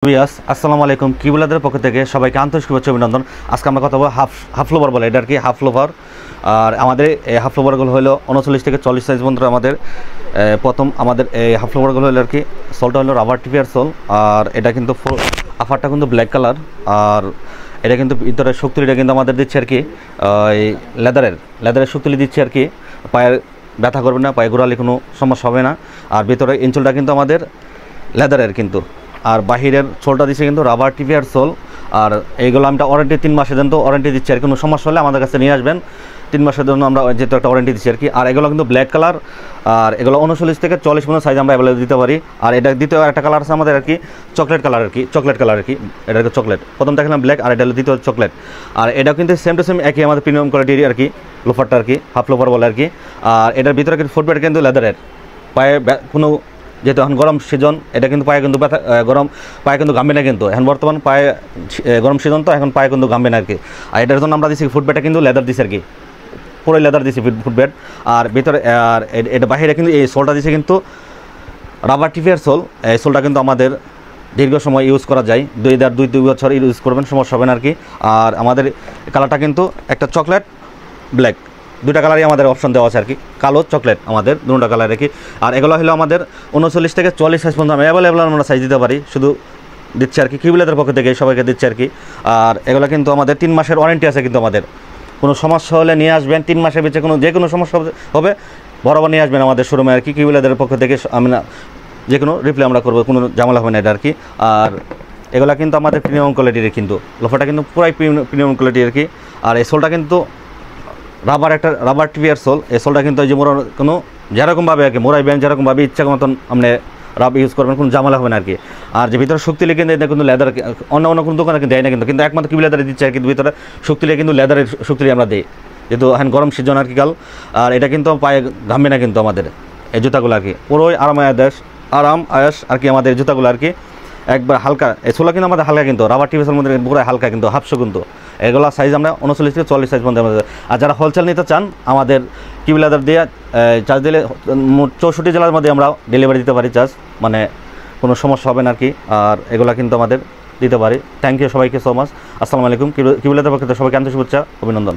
আসসালামু আলাইকুম। কিবুলাদের পক্ষ থেকে সবাইকে আন্তরিক শুভেচ্ছা অভিনন্দন। আজকে আমরা কথা বলবো হাফ ফ্লোভার বলে, এটা আর কি হাফ ফ্লোভার। আর আমাদের এই হাফ ফ্লোভারগুলো হলো 39 থেকে 40 সাইজ পর্যন্ত। আমাদের প্রথম আমাদের এই হাফ ফ্লোভারগুলো হলো আর কি সোলটা হলো রাবার টিপিয়ার সোল। আর এটা কিন্তু আফারটা কিন্তু ব্ল্যাক কালার। আর এটা কিন্তু ভিতরে শক্তিটা কিন্তু আমাদের দিচ্ছে আর কি এই লেদারের শক্তিলি দিচ্ছে আর কি। পায়ের ব্যথা করবে না, পায়ে গোড়ালি কোনো সমস্যা হবে না। আর ভিতরে ইনচুলটা কিন্তু আমাদের লেদারের কিন্তু। আর বাহিরের সোলটা দিচ্ছে কিন্তু রাবার টিপিয়ার সোল। আর এইগুলো আমরা ওয়ারেন্টি 3 মাসের জন্য ওয়ারেন্টি দিচ্ছি আর কোনো সমস্যা হলে আমাদের কাছে নিয়ে আসবেন। 3 মাসের জন্য আমরা যেহেতু একটা ওয়ারেন্টি দিচ্ছি আর কি। আর এগুলো কিন্তু ব্ল্যাক কালার। আর এগুলো 39 থেকে 40 পর্যন্ত সাইজ আমরা অ্যাভেলেবল দিতে পারি। আর এটা দ্বিতীয় একটা কালার আছে আমাদের আর কি চকলেট কালার আর কি। এটা চকলেট, প্রথম দেখলাম ব্ল্যাক, আর এটা হলো দ্বিতীয় চকলেট। আর এটা কিন্তু সেম টু সেম একই আমাদের প্রিমিয়াম কোয়ালিটির আর কি লোফারটা আর কি, হাফ লোফার বলে আর কি। আর এটার ভিতরে কিন্তু ফুটপ্যাড কিন্তু লেদারের, পায়ে কোনো যেহেতু এখন গরম সিজন, এটা কিন্তু পায়ে কিন্তু ব্যথা পায়ে কিন্তু ঘামবে না কিন্তু। এখন বর্তমান পায়ে গরম সিজন, তো এখন পায়ে কিন্তু ঘামবে না আর কি। আর এটার জন্য আমরা দিচ্ছি ফুটপ্যাডটা কিন্তু লেদার দিচ্ছি আর কি, পুরো লেদার দিচ্ছি ফুটপ্যাড। আর ভিতরে আর এটা বাহিরে কিন্তু এই সোলটা দিচ্ছে কিন্তু রাবার টিপিয়ার সোল। এই সোলটা কিন্তু আমাদের দীর্ঘ সময় ইউজ করা যায়, 2 বছর ইউজ করবেন, সমস্যা হবে না আর কি। আর আমাদের কালারটা কিন্তু একটা চকলেট ব্ল্যাক, দুটা কালারই আমাদের অপশন দেওয়া আছে আর কি, কালো চকলেট আমাদের দুটা কালার আর কি। আর এগুলো হলো আমাদের 39 থেকে 40 সাইজ পর্যন্ত অ্যাভেলেবল আমরা সাইজ দিতে পারি, শুধু দিচ্ছে আর কি কিবুলাদের পক্ষ থেকে সবাইকে দিচ্ছে আর কি। আর এগুলো কিন্তু আমাদের 3 মাসের ওয়ারেন্টি আছে কিন্তু। আমাদের কোনো সমস্যা হলে নিয়ে আসবেন, 3 মাসের ভিতরে যে কোনো সমস্যা হবে বরাবর নিয়ে আসবেন আমাদের শোরুমে আর কি। কিবুলাদের পক্ষ থেকে আমি যে কোনো রিপ্লাই আমরা করবো, কোনো ঝামেলা হবে না এটা আর কি। আর এগুলো কিন্তু আমাদের প্রিমিয়াম কোয়ালিটির কিন্তু লোফাটা কিন্তু পুরাই প্রিমিয়াম কোয়ালিটি আর কি। আর এই সোলটা কিন্তু রাবার টিপিয়ার সোল। এই সোলটা কিন্তু এই যে মোড়ার কোনো যেরকমভাবে আর কি মোড়াইবেন, যেরকমভাবে ইচ্ছা মতন আপনি রাব ইউজ করবেন, কোনো ঝামেলা হবে না আর কি। আর যে ভিতরে শক্তিলে কিন্তু এটা কিন্তু লেদার, অন্য কোনো দোকানে কিন্তু দেয় না কিন্তু একমাত্র কিবি লেদারে দিচ্ছে আর কিন্তু। ভিতরে শক্তিলে কিন্তু লেদারের শক্তিলে আমরা দিই, যেহেতু এখন গরম সিজন আর কি কাল। আর এটা কিন্তু পায়ে ঘামবে না কিন্তু আমাদের এই জুতাগুলো আর কি, পুরোই আরাম আয়াস আর কি আমাদের জুতাগুলো আর কি। একবার হালকা এই সোলা কিন্তু আমাদের হালকা, কিন্তু রাবার টিপিসের মধ্যে পুরো হালকা কিন্তু হাফশো কিন্তু। এগুলো সাইজ আমরা 39 থেকে 40 সাইজ মধ্যে আমাদের। আর যারা হোলসেল নিতে চান আমাদের কিবুলাদার দিয়ে চার্জ দিলে 64 জেলার মধ্যে আমরা ডেলিভারি দিতে পারি, চার্জ মানে কোনো সমস্যা হবে না আর কি। আর এগুলো কিন্তু আমাদের দিতে পারি। থ্যাংক ইউ সবাইকে সো মাচ। আসসালামু আলাইকুম। কিবুলাদার পক্ষে সবাইকে আন্তরিক শুভেচ্ছা অভিনন্দন।